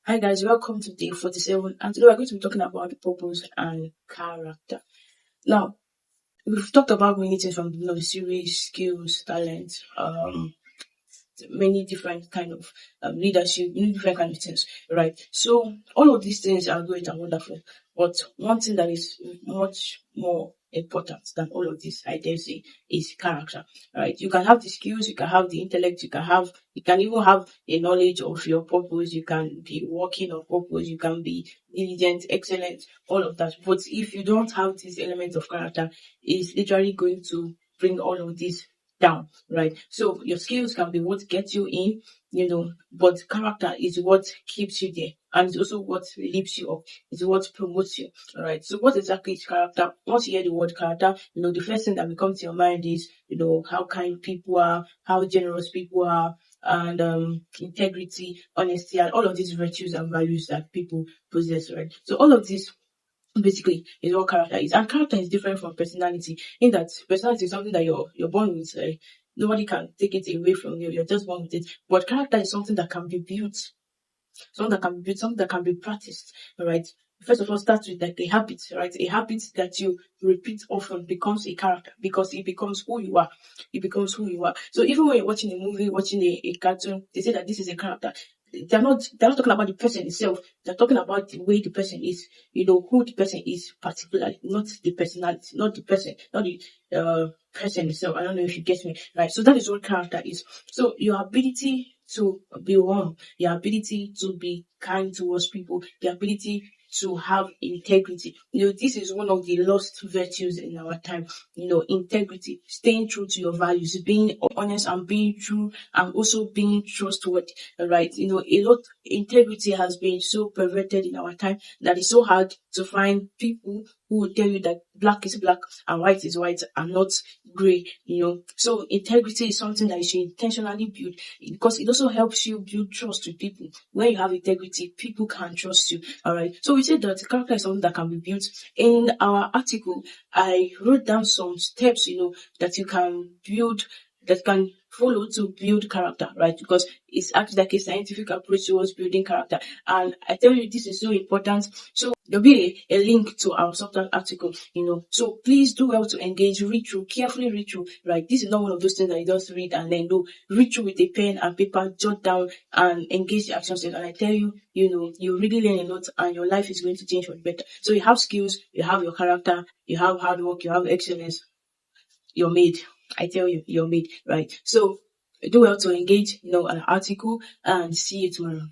Hi guys, welcome to day 47, and today we're going to be talking about the purpose and character. Now, we've talked about many things from the series, skills, talent, many different kind of leadership, many different kind of things, right? So all of these things are great and wonderful, but one thing that is much more important than all of this, I dare say, is character, right? You can have the skills, you can have the intellect, you can even have a knowledge of your purpose, you can be working on purpose, you can be diligent, excellent, all of that. But if you don't have this element of character, it's literally going to bring all of this down, right? So your skills can be what gets you in, but character is what keeps you there, and it's also what lifts you up. It's what promotes you. All right. So what exactly is character? Once you hear the word character, the first thing that will come to your mind is, how kind people are, how generous people are, and integrity, honesty, and all of these virtues and values that people possess, right? So all of this basically is what character is, and character is different from personality in that personality is something that you're born with. Nobody can take it away from you. You're just born with it. But character is something that can be built, something that can be practiced. All right. First of all, start with like a habit, right? A habit that you repeat often becomes a character because it becomes who you are. It becomes who you are. So even when you're watching a movie, watching a cartoon, they say that this is a character. They're not talking about the person itself. They're talking about the way the person is, who the person is particularly, not the personality, not the person, not the person itself. I don't know if you get me, right? So that is what character is. So your ability to be warm, your ability to be kind towards people, the ability to have integrity. This is one of the lost virtues in our time. Integrity, staying true to your values, being honest and being true, and also being trustworthy. Right? Integrity has been so perverted in our time that it's so hard to find people who will tell you that black is black and white is white and not gray. So integrity is something that you should intentionally build because it also helps you build trust with people. When you have integrity, people can trust you. All right. So we said that character is something that can be built. In our article, I wrote down some steps, that you can build, that can follow to build character, right? Because it's actually like a scientific approach towards building character. And I tell you, this is so important. So there'll be a link to our subtitle article, So please do well to engage, read through, carefully read through, right? This is not one of those things that you just read and then do. Read through with a pen and paper, jot down and engage the action steps. And I tell you, you really learn a lot and your life is going to change for the better. So you have skills, you have your character, you have hard work, you have excellence, you're made. I tell you, you're made, right? So do well to engage, an article, and see you tomorrow.